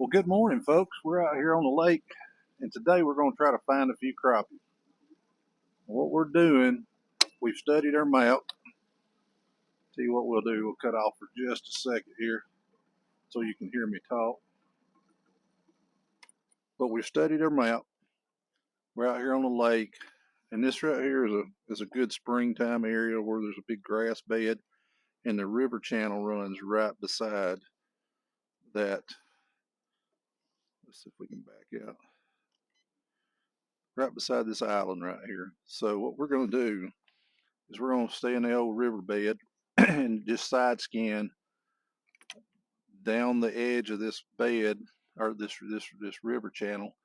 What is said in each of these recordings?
Well, good morning, folks. We're out here on the lake, and today we're going to try to find a few crappie. What we're doing, we've studied our map. Tell you what we'll do, we'll cut off for just a second here so you can hear me talk. But we've studied our map. We're out here on the lake, and this right here is a good springtime area where there's a big grass bed, and the river channel runs right beside that. Let's see if we can back out. Right beside this island right here. So what we're going to do is we're going to stay in the old riverbed and just side scan down the edge of this bed or this river channel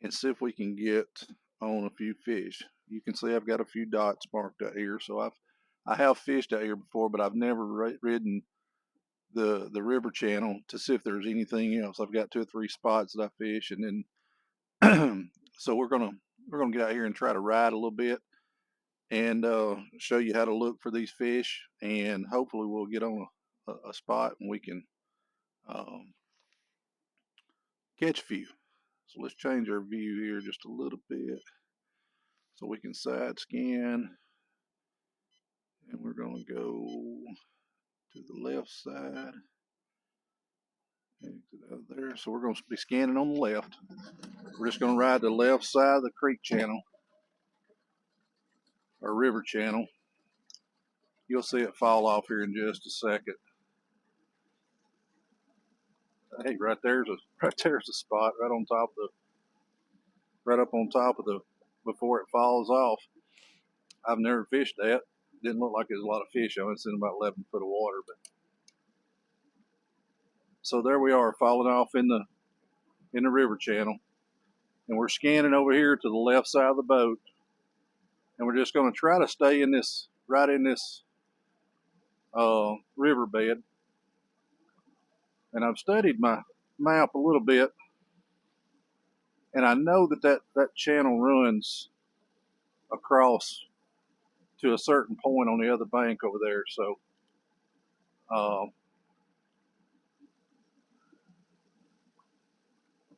and see if we can get on a few fish. You can see I've got a few dots marked out here. So I have fished out here before, but I've never ridden the river channel to see if there's anything else. I've got 2 or 3 spots that I fish, and then so we're gonna get out here and try to ride a little bit and show you how to look for these fish, and hopefully we'll get on a spot and we can catch a few. So let's change our view here just a little bit so we can side scan, and we're going to go to the left side. Out there. So we're going to be scanning on the left. We're just going to ride the left side of the creek channel or river channel. You'll see it fall off here in just a second. Hey, right there's a spot right on top of right up on top of the before it falls off. I've never fished that. Didn't look like there's a lot of fish on it. It's in about 11 foot of water, but so there we are, falling off in the river channel, and we're scanning over here to the left side of the boat, and we're just going to try to stay in this riverbed. And I've studied my map a little bit, and I know that channel runs across to a certain point on the other bank over there. So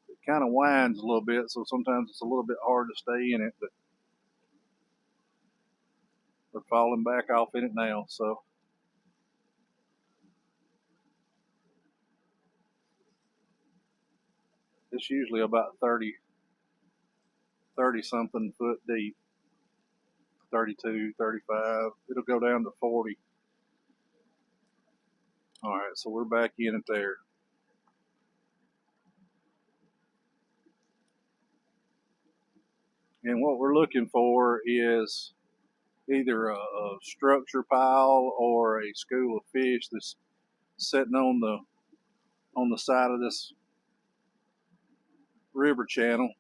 it kind of winds a little bit, so sometimes it's a little bit hard to stay in it, but we're falling back off in it now. So it's usually about 30 something foot deep, 32, 35. It'll go down to 40. All right, so we're back in it there. And what we're looking for is either a structure pile or a school of fish that's sitting on the side of this river channel.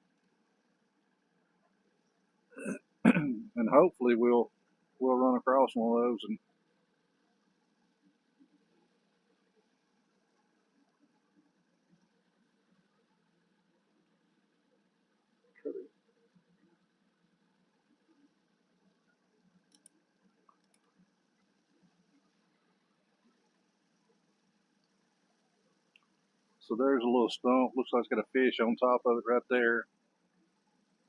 And hopefully we'll run across one of those and so there's a little stump. Looks like it's got a fish on top of it right there.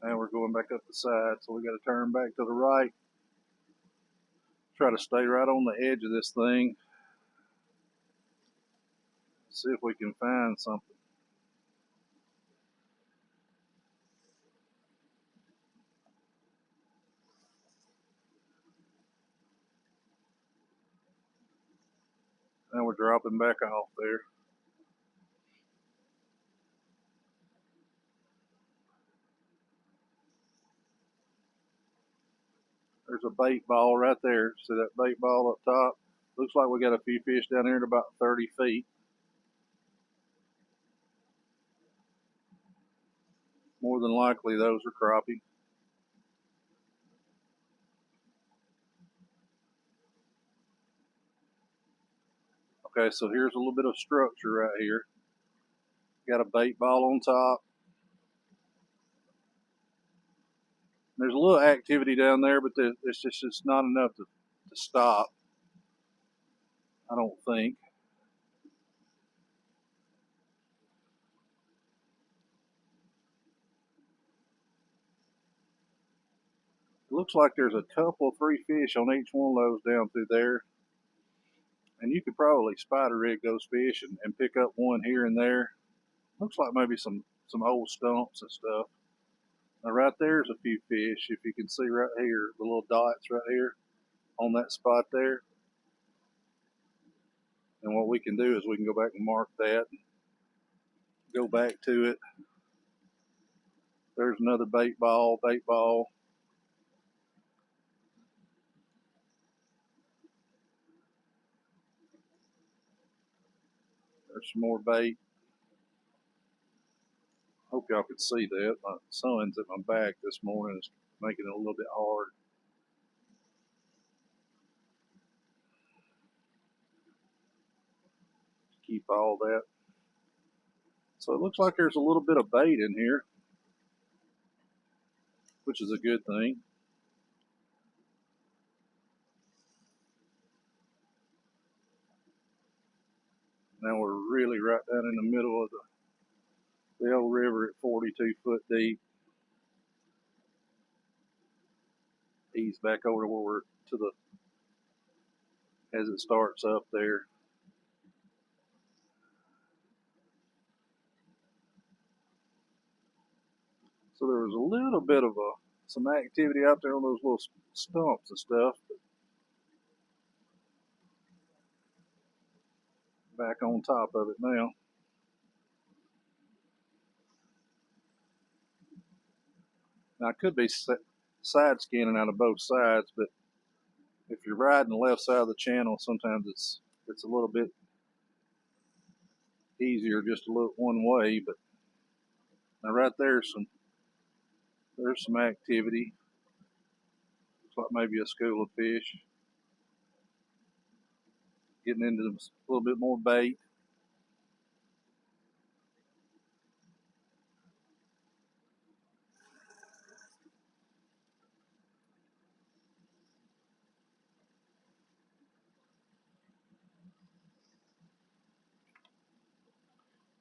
Now we're going back up the side, so we got to turn back to the right. Try to stay right on the edge of this thing. See if we can find something. Now we're dropping back off there. There's a bait ball right there. See that bait ball up top? Looks like we got a few fish down there at about 30 feet. More than likely those are crappie. Okay, so here's a little bit of structure right here. Got a bait ball on top. There's a little activity down there, but it's not enough to stop, I don't think. looks like there's a couple, 3 fish on each one of those down through there. And you could probably spider rig those fish and pick up one here and there. Looks like maybe some old stumps and stuff. Now right there's a few fish. If you can see right here, the little dots right here on that spot there. And what we can do is we can go back and mark that. Go back to it. There's another bait ball. There's some more bait. Hope y'all can see that. My sun's at my back this morning. It's making it a little bit hard. Keep all that. So it looks like there's a little bit of bait in here, which is a good thing. Now we're really right down in the middle of the old river at 42 foot deep. Ease back over to where we're to the, as it starts up there. So there was a little bit of some activity out there on those little stumps and stuff. But back on top of it now. Now I could be side scanning out of both sides, but if you're riding the left side of the channel, sometimes it's a little bit easier just to look one way. But now right there's some activity. Looks like maybe a school of fish getting into a little bit more bait.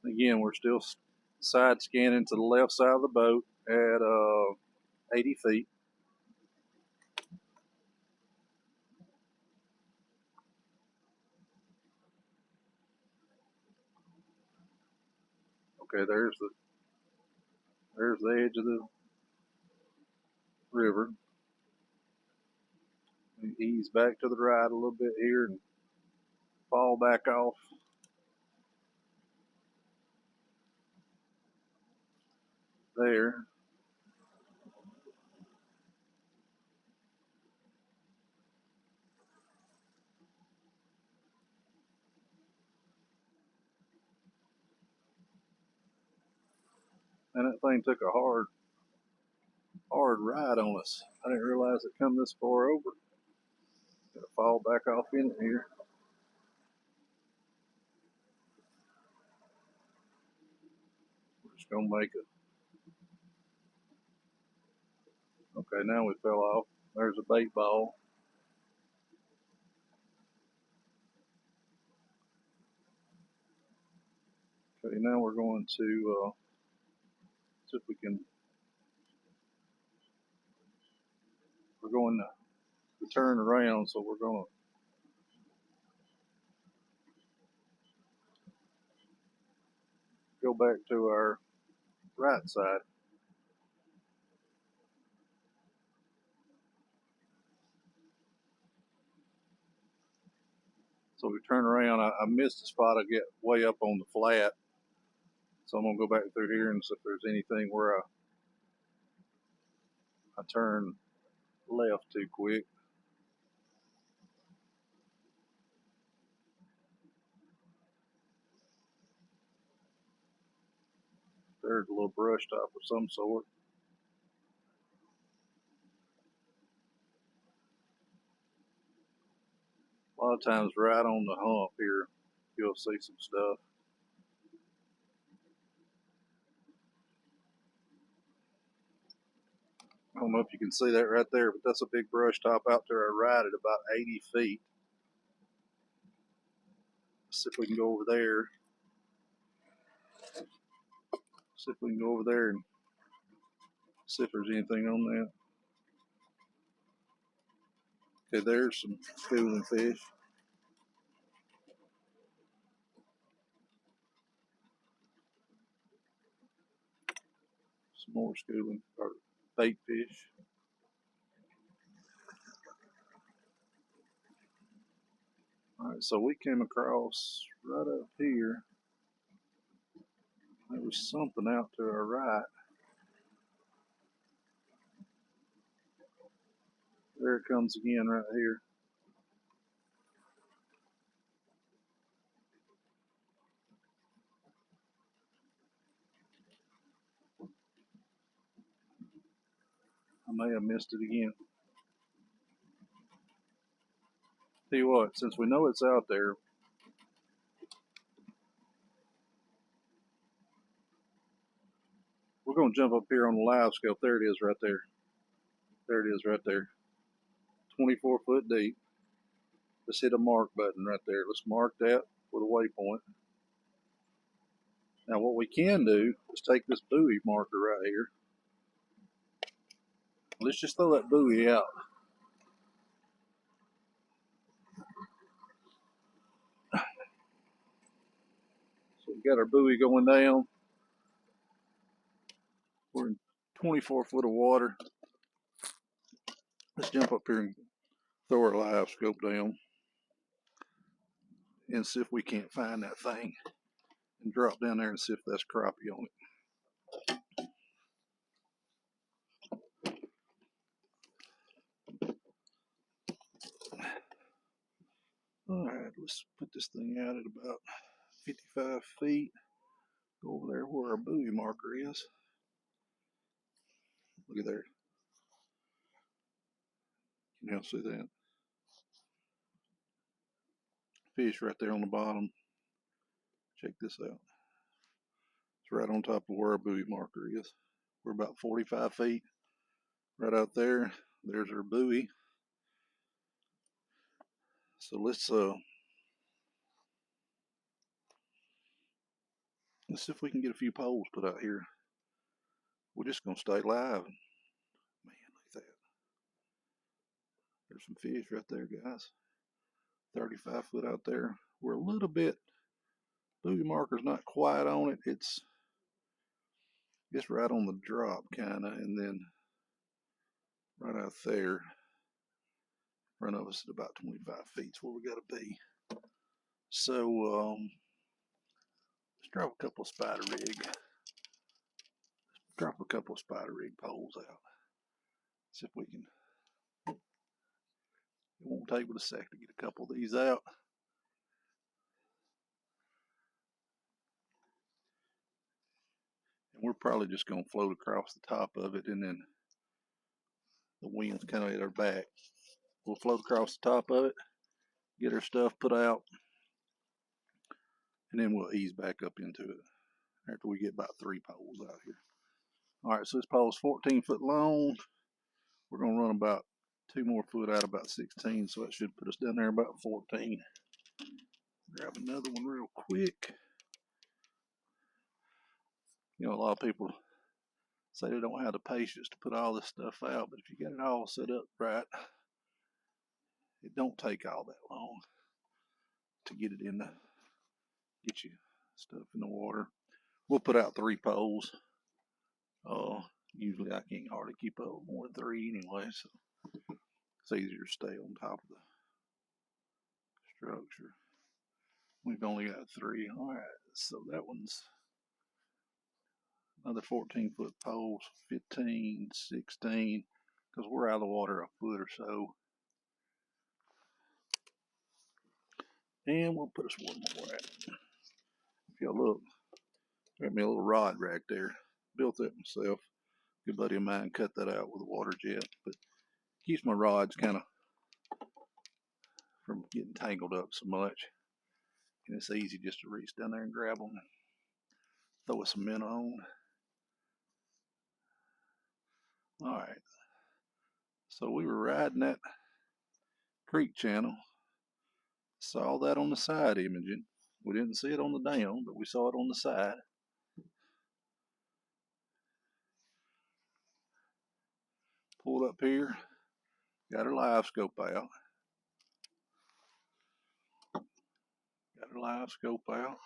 Again, we're still side scanning to the left side of the boat at 80 feet. Okay, there's the edge of the river. And ease back to the right a little bit here and fall back off. There. And that thing took a hard ride on us. I didn't realize it come this far over. Gotta fall back off in it here. We're just gonna make it. Okay, now we fell off. There's a bait ball. Okay, now we're going to see if we can. We're going to turn around, so we're going to go back to our right side. So we turn around. I missed a spot. I get way up on the flat. So I'm going to go back through here and see if there's anything where I turn left too quick. There's a little brush top of some sort. A lot of times right on the hump here, you'll see some stuff. I don't know if you can see that right there, but that's a big brush top out there right at about 80 feet. Let's see if we can go over there. See if we can go over there and see if there's anything on that. Okay, there's some schooling fish. Some more schooling or bait fish. All right, so we came across right up here. There was something out to our right. There it comes again right here. I may have missed it again. Tell you what, since we know it's out there, we're going to jump up here on the live scope. There it is right there. There it is right there. 24 foot deep. Let's hit a mark button right there. Let's mark that with a waypoint. Now what we can do is take this buoy marker right here. Let's just throw that buoy out. So we got our buoy going down. We're in 24 foot of water. Let's jump up here and throw our live scope down and see if we can't find that thing and drop down there and see if that's crappie on it. All right, let's put this thing out at about 55 feet. Go over there where our buoy marker is. Look at there. Can y'all see that? Fish right there on the bottom. Check this out. It's right on top of where our buoy marker is. We're about 45 feet. Right out there. There's our buoy. So let's see if we can get a few poles put out here. We're just gonna stay live. Man, look at that. There's some fish right there, guys. 35 foot out there. We're a little bit, buoy marker's not quite on it. It's right on the drop kinda, and then right out there in front of us at about 25 feet is where we gotta be. So let's drop a couple of spider rig poles out. See if we can. It won't take but a sec to get a couple of these out. And we're probably just going to float across the top of it, and then the wind's kind of at our back. We'll float across the top of it, get our stuff put out, and then we'll ease back up into it after we get about 3 poles out here. All right, so this pole's 14 foot long. We're going to run about 2 more foot out, about 16, so that should put us down there about 14. Grab another one real quick. You know, a lot of people say they don't have the patience to put all this stuff out, but if you got it all set up right, it don't take all that long to get it in the, get your stuff in the water. We'll put out 3 poles. Usually I can't hardly keep up with more than 3 anyway, so it's easier to stay on top of the structure. We've only got 3. All right, so that one's another 14 foot poles, 15, 16, because we're out of the water a foot or so. And we'll put us one more out. If y'all look, got me a little rod rack there. Built that myself. Good buddy of mine cut that out with a water jet, but keeps my rods kind of from getting tangled up so much. And it's easy just to reach down there and grab them and throw some minnow on. All right. So we were riding that creek channel. Saw that on the side imaging. We didn't see it on the down, but we saw it on the side. Pulled up here, got our live scope out. live scope out.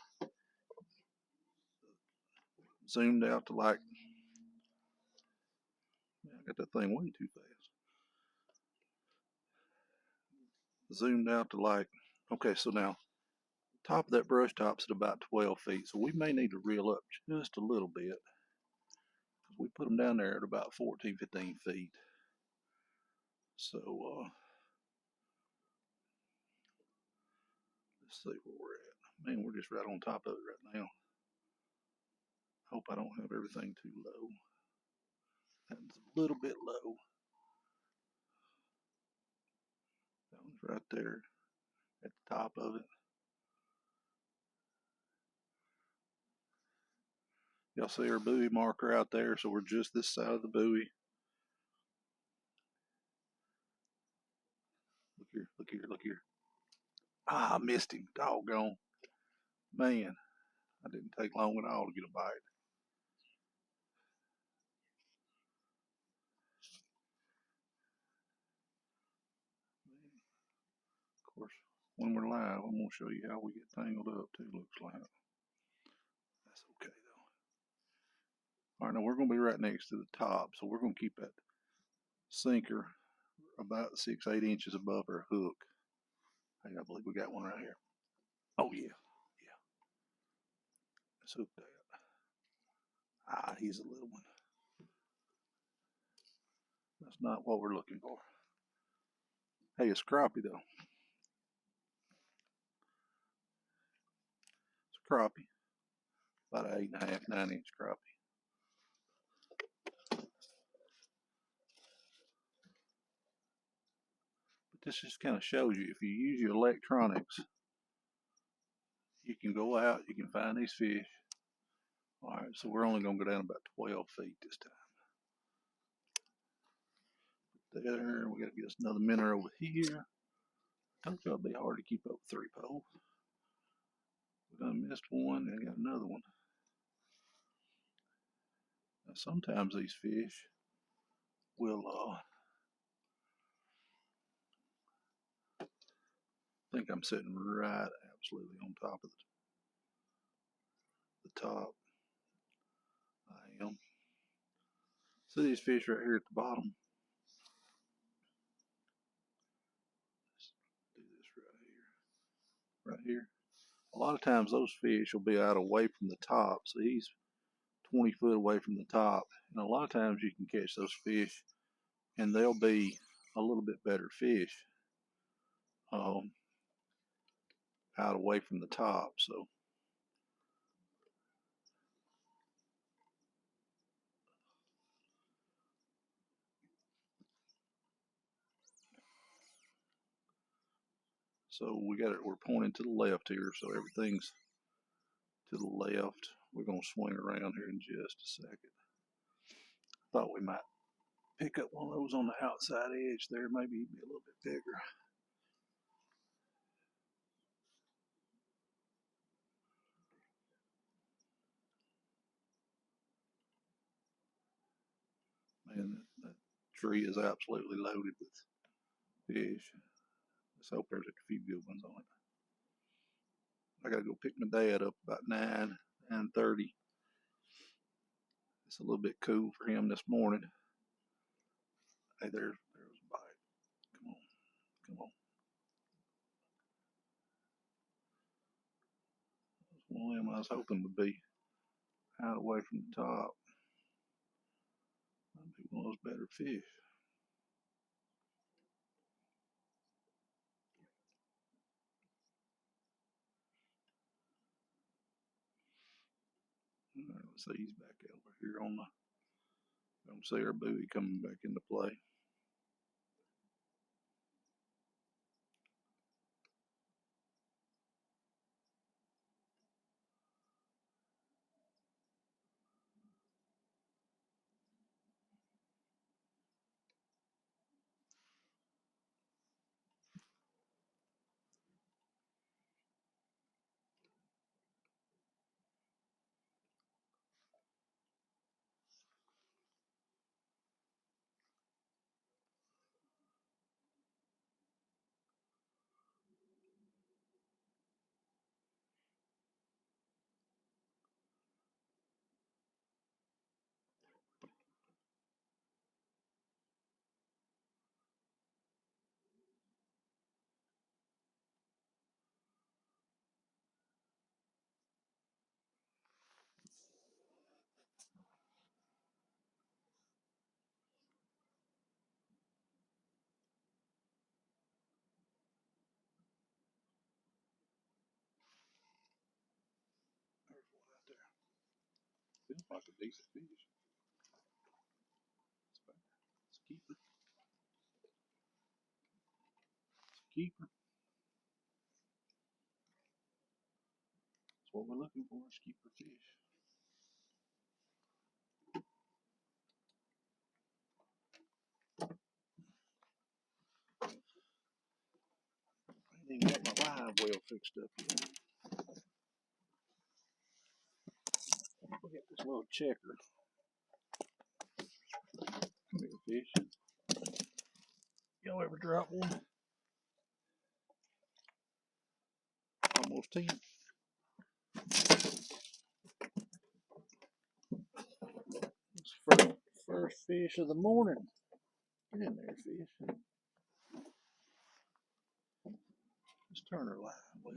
Zoomed out to like, I got that thing way too fast. Zoomed out to like, okay, so now top of that brush top's at about 12 feet, so we may need to reel up just a little bit. We put them down there at about 14, 15 feet. So let's see where we're at. Man, we're just right on top of it right now. Hope I don't have everything too low. That's a little bit low. That one's right there at the top of it. Y'all see our buoy marker out there, so we're just this side of the buoy. Look here, look here, look here. Ah, I missed him. Doggone. Man, I didn't take long at all to get a bite. Of course, when we're live, I'm going to show you how we get tangled up too, looks like. That's okay though. All right, now we're going to be right next to the top, so we're going to keep that sinker about 6-8 inches above our hook. Hey, I believe we got one right here. Oh yeah, yeah. Let's hook that. Ah, he's a little one. That's not what we're looking for. Hey, it's crappie though. It's a crappie. About an 8.5, 9-inch crappie. But this just kind of shows you, if you use your electronics, you can go out, you can find these fish. All right, so we're only going to go down about 12 feet this time. There, we got to get us another minnow over here. I told you it'd be hard to keep up with 3 poles. We done missed one and got another one. Now, sometimes these fish will think I'm sitting right absolutely on top of the top. I am. See these fish right here at the bottom? Let's do this right here. A lot of times those fish will be out away from the top. So he's 20 foot away from the top. And a lot of times you can catch those fish and they'll be a little bit better fish out away from the top. So we got it, we're pointing to the left here, so everything's to the left. We're gonna swing around here in just a second. Thought we might pick up one of those on the outside edge there, maybe he'd be a little bit bigger. Man, that tree is absolutely loaded with fish. Let's hope there's a few good ones on it. I gotta go pick my dad up about 9:30. It's a little bit cool for him this morning. Hey, there's a bite. Come on, come on. That's one of them I was hoping would be out away from the top. Might be one of those better fish. All right, let's see, he's back over here on the. Don't see our buoy coming back into play. like a decent fish. It's a keeper. It's a keeper. That's what we're looking for, is keeper fish. I ain't even got my live well fixed up yet. Look at this little checker. Come here, fish. Y'all ever drop one? Almost 10. It's first fish of the morning. Get in there, fish. Let's turn her live well.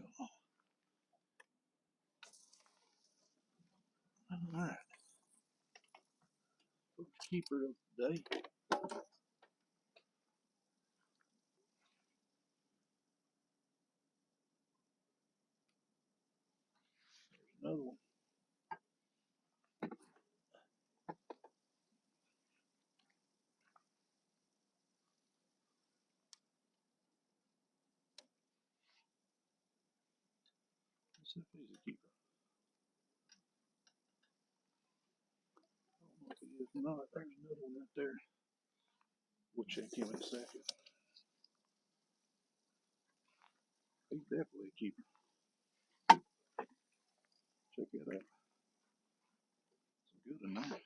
Alright. First keeper of the day. There's another one. Let's see if he's a keeper. I don't know if he is or not. There's another one right there. We'll check him in a second. He's definitely a keeper. Check that out. It's good enough.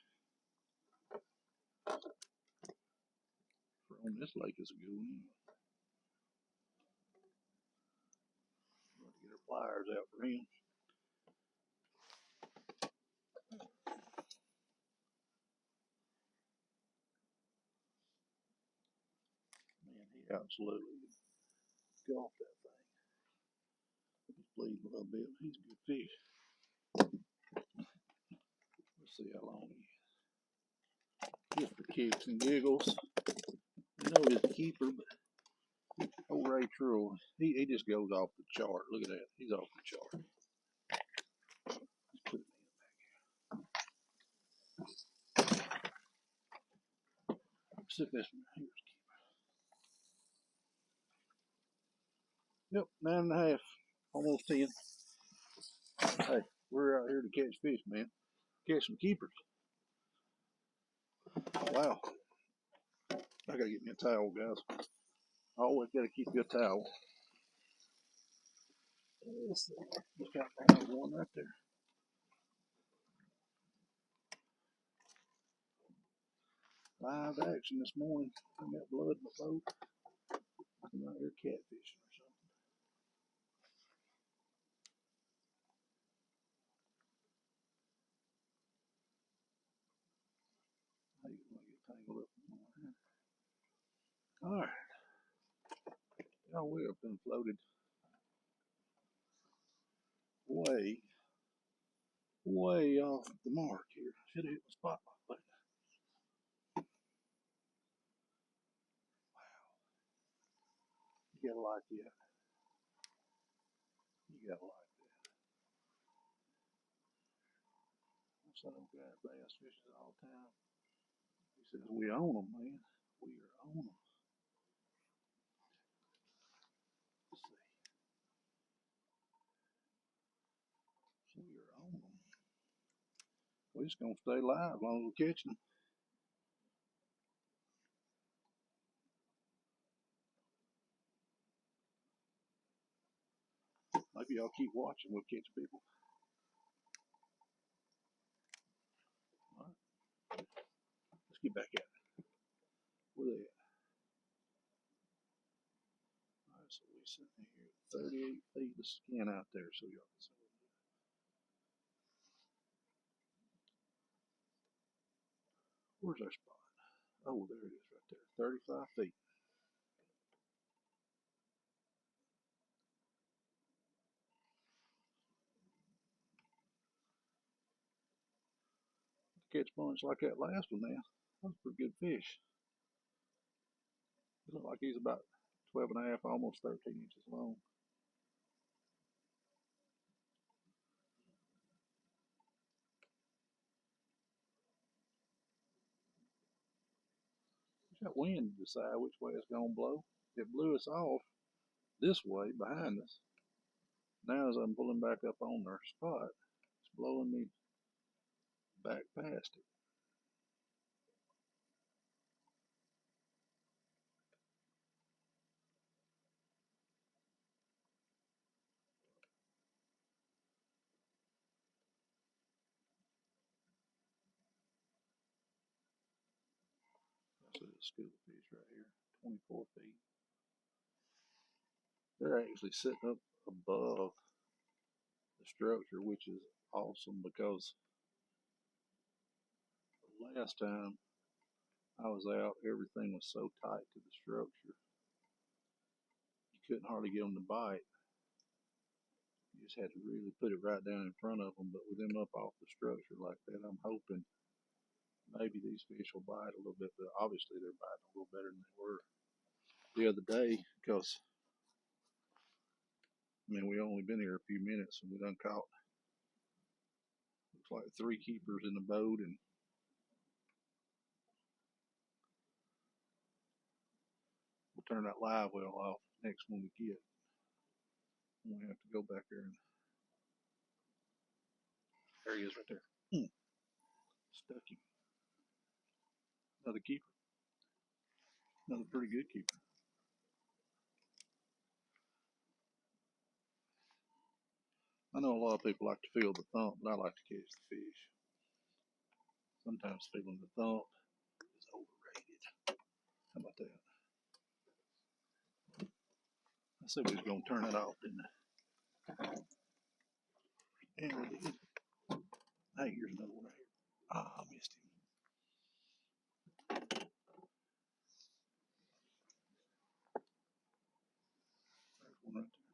On this lake is a good one. Got to get our pliers out for him. Man, he absolutely golfed that thing. He's bleeding a little bit. He's a good fish. Let's see how long he is. Just for kicks and giggles. I know he's a keeper, but old Ray Trull, he just goes off the chart. Look at that. He's off the chart. Let's put him in back here. See if this one here's keeper. Yep, 9.5. Almost 10. Hey, we're out here to catch fish, man. Catch some keepers. Wow. I gotta get me a towel, guys. I always gotta keep you a towel. Let's see. Look out, there's one right there. Live action this morning. I got blood in the boat. I'm out here catfishing or something. How you gonna get tangled up in more? Alright. Y'all, we have been floated way off the mark here. Should have hit the spotlight button. Wow. You gotta like that. You gotta like that. Some guy bass fishes all the time. He says, we own them, man. We are on them. Let's see. We are on them. We're just gonna stay live as long as we're catching them. Maybe y'all keep watching. We'll catch people. All right. Let's get back at it. Where they at? All right, so we sitting here 38 feet of skin out there, so y'all can see. Where's our spot? Oh, there it is right there. 35 feet. Catch bunch like that last one now. That was a pretty good fish. It looked like he's about 12 and a half, almost 13 inches long. That wind to decide which way it's gonna blow. It blew us off this way behind us. Now as I'm pulling back up on our spot, it's blowing me back past it. That's a school of fish right here, 24 feet. They're actually sitting up above the structure, which is awesome because the last time I was out, everything was so tight to the structure, you couldn't hardly get them to bite. You just had to really put it right down in front of them. But with them up off the structure like that, I'm hoping maybe these fish will bite a little bit. But obviously they're biting a little better than they were the other day because, I mean, we only been here a few minutes and we done caught, looks like 3 keepers in the boat, and we'll turn that live well off next one we get. We have to go back there, and there he is right there. Stuck him. Another keeper. Another pretty good keeper. I know a lot of people like to feel the thump, but I like to catch the fish. Sometimes feeling the thump is overrated. How about that? I said we was gonna turn it off, didn't I? And we did. Hey, here's another one right here. Ah, I missed him. There's one right there.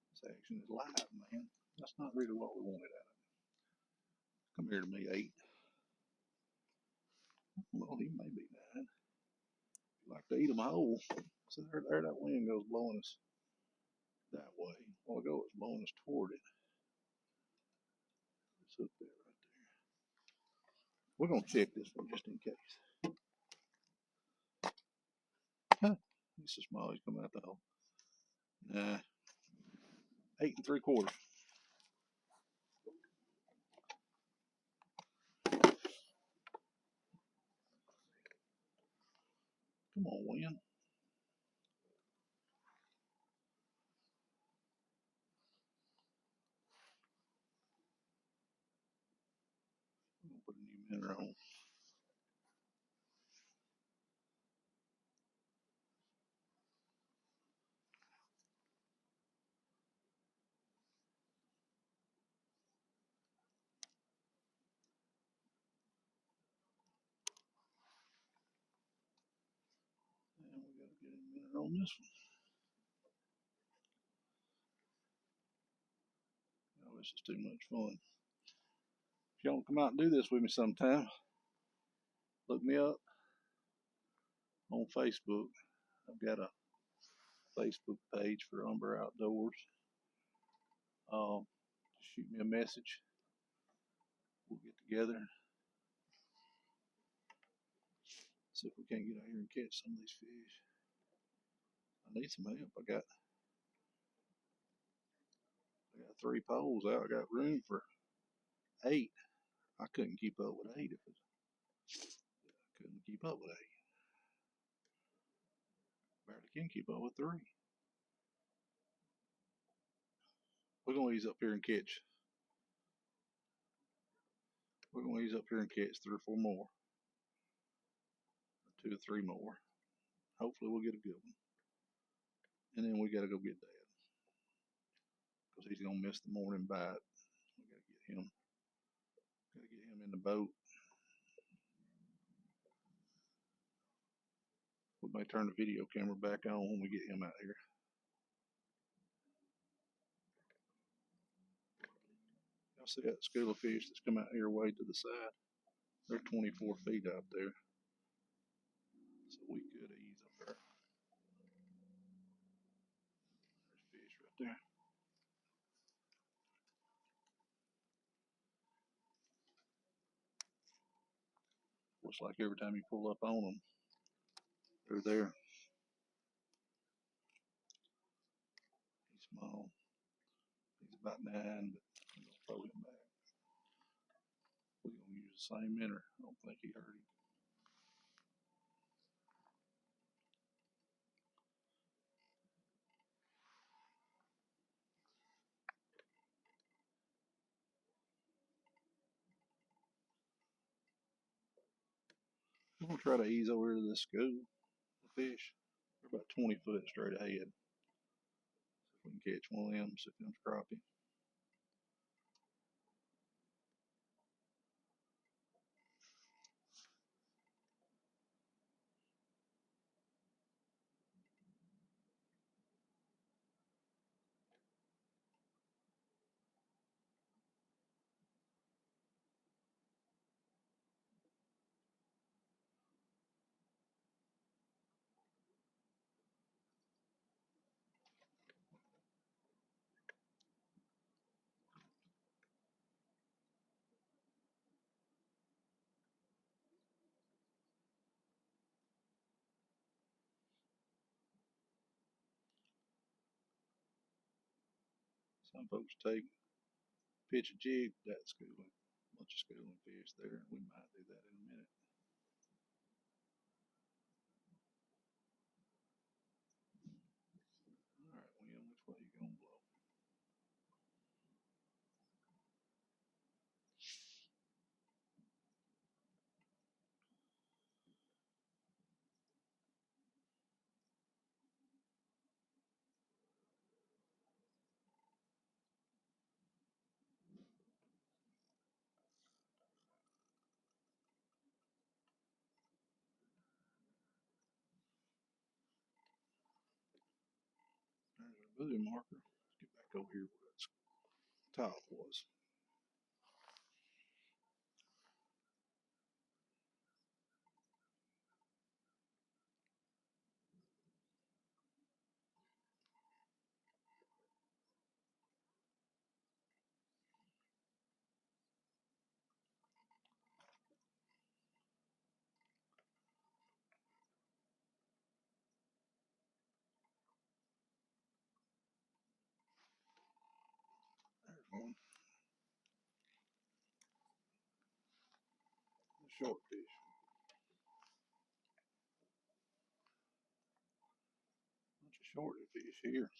This action is live, man. That's not really what we wanted out of it. Come here to me, 8. Well, he may be 9. Like to eat them whole. So there that wind goes blowing us that way. A while ago it's blowing us toward it. It's up there right there. We're gonna check this one just in case. Huh. He's so small he's coming out the hole. Nah. 8 3/4. Come on, wind. I'm gonna put a new minnow on. And we gotta get a minnow on this one. Oh, this is too much fun. If y'all want to come out and do this with me sometime, look me up on Facebook. I've got a Facebook page for Umber Outdoors. Shoot me a message. We'll get together. See if we can't get out here and catch some of these fish. I need some help. I got 3 poles out. I got room for 8. I couldn't keep up with 8 if it, I couldn't keep up with 8. Barely can keep up with 3. We're gonna ease up here and catch. We're gonna ease up here and catch 3 or 4 more, or 2 or 3 more. Hopefully we'll get a good one. And then we gotta go get Dad because he's gonna miss the morning bite. We gotta get him. Gotta get him in the boat. We may turn the video camera back on when we get him out here. Y'all see that school of fish that's come out here way to the side? They're 24 feet out there. So we could ease up there. There's fish right there. Looks like every time you pull up on them, they're there. He's small. He's about 9, but I'm gonna throw him back. We're gonna use the same minnow. I don't think he hurt him. I'm gonna try to ease over to this school of fish. They're about 20 foot straight ahead. See if we can catch one of them, see if them's crappie. Some folks pitch a jig. That's schooling. Bunch of schooling fish there. We might do that in a minute. All right, William, which way you gonna blow? There's our buoy marker. Let's get back over here where that top was. There's one. A short fish. Bunch of shorter fish here.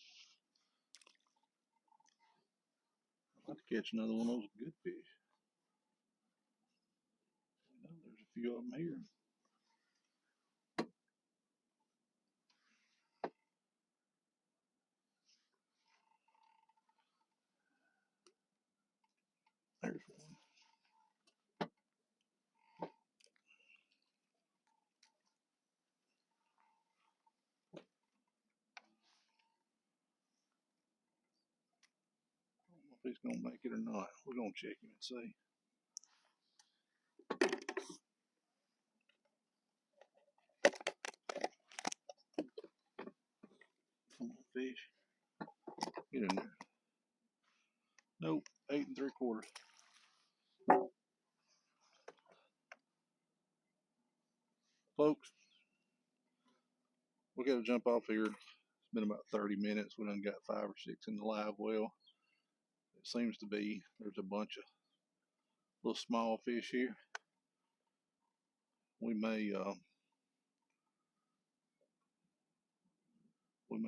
I'd like to catch another one of those good fish. You know, there's a few of them here. There's one. I don't know if he's gonna make it or not. We're gonna check him and see. Come on, fish. Get in there. Nope, 8 3/4. Folks, we gotta jump off here. It's been about 30 minutes. We done got 5 or 6 in the live well. It seems to be there's a bunch of little small fish here. We may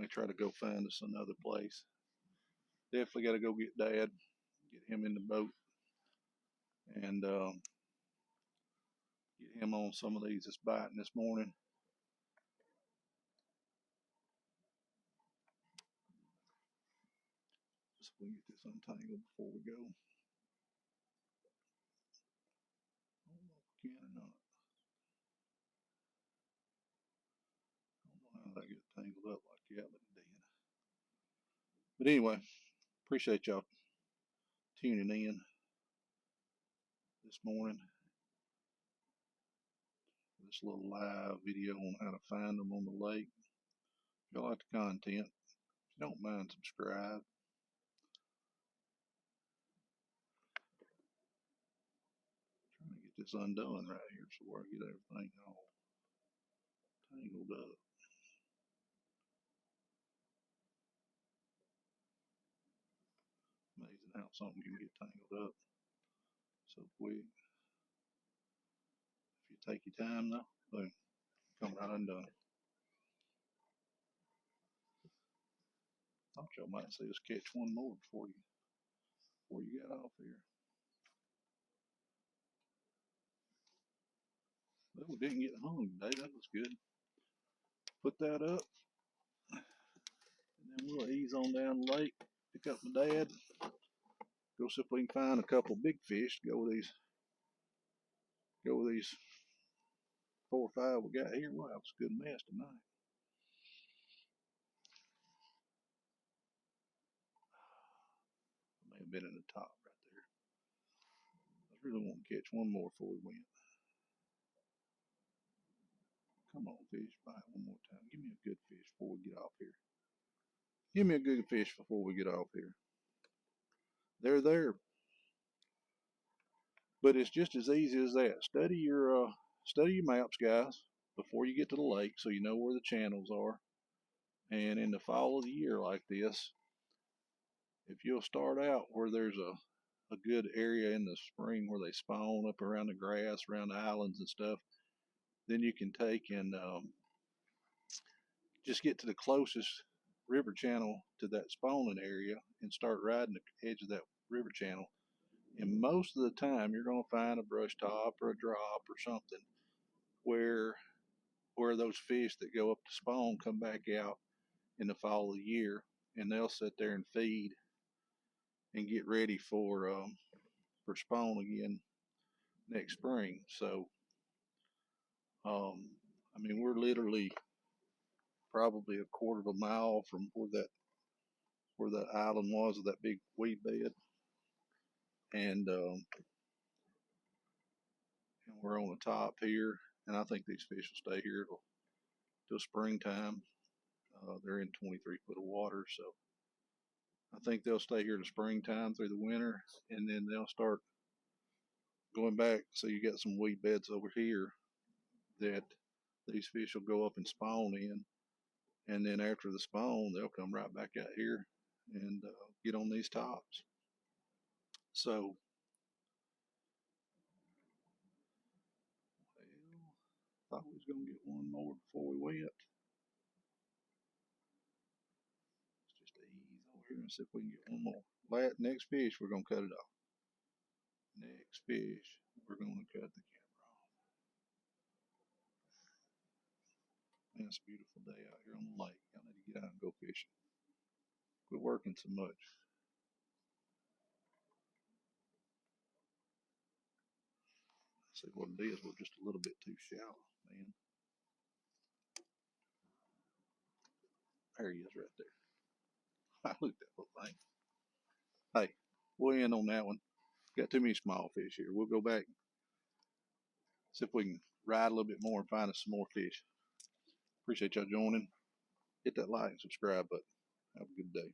try to go find us another place. Definitely got to go get Dad, get him in the boat, and get him on some of these that's biting this morning. So we can get this untangled before we go. I don't know if we can or not. I don't know how that gets tangled up like that, but it did. But anyway, appreciate y'all tuning in this morning. This little live video on how to find them on the lake. If y'all like the content, if you don't mind, subscribe. Trying to get this undone right here so where I get everything all tangled up. Amazing how something can get tangled up so quick. If you take your time though, boom, come right undone. Thought y'all might see us catch one more before you got off here. But we didn't get hung today. That was good. Put that up, and then we'll ease on down the lake. Pick up my dad. Go see if we can find a couple big fish. Go with these 4 or 5 we got here. Wow, it's a good mess tonight. May have been in the top right there. I really want to catch one more before we went. Come on, fish, bite one more time. Give me a good fish before we get off here. Give me a good fish before we get off here. They're there. But it's just as easy as that. Study your maps, guys, before you get to the lake so you know where the channels are. And in the fall of the year like this, if you'll start out where there's a good area in the spring where they spawn up around the grass, around the islands and stuff, then you can take and just get to the closest river channel to that spawning area and start riding the edge of that river channel. And most of the time, you're going to find a brush top or a drop or something where those fish that go up to spawn come back out in the fall of the year, and they'll sit there and feed and get ready for spawn again next spring. So, I mean, we're literally probably a quarter of a mile from where that island was of that big weed bed, and we're on the top here. And I think these fish will stay here till springtime. They're in 23 foot of water, so I think they'll stay here to springtime through the winter, and then they'll start going back. So you got some weed beds over here that these fish will go up and spawn in, and then after the spawn, they'll come right back out here and get on these tops. So, well, thought we was gonna get one more before we went. Let's just ease over here and see if we can get one more. Next fish, we're gonna cut it off. Next fish, we're gonna cut the camera off. Man, it's a beautiful day out here on the lake. Y'all need to get out and go fishing. Quit working so much. See what it is, we're just a little bit too shallow, man. There he is right there. I looked at that little thing. Hey, we'll end on that one. Got too many small fish here. We'll go back, see if we can ride a little bit more and find us some more fish. Appreciate y'all joining. Hit that like and subscribe button. Have a good day.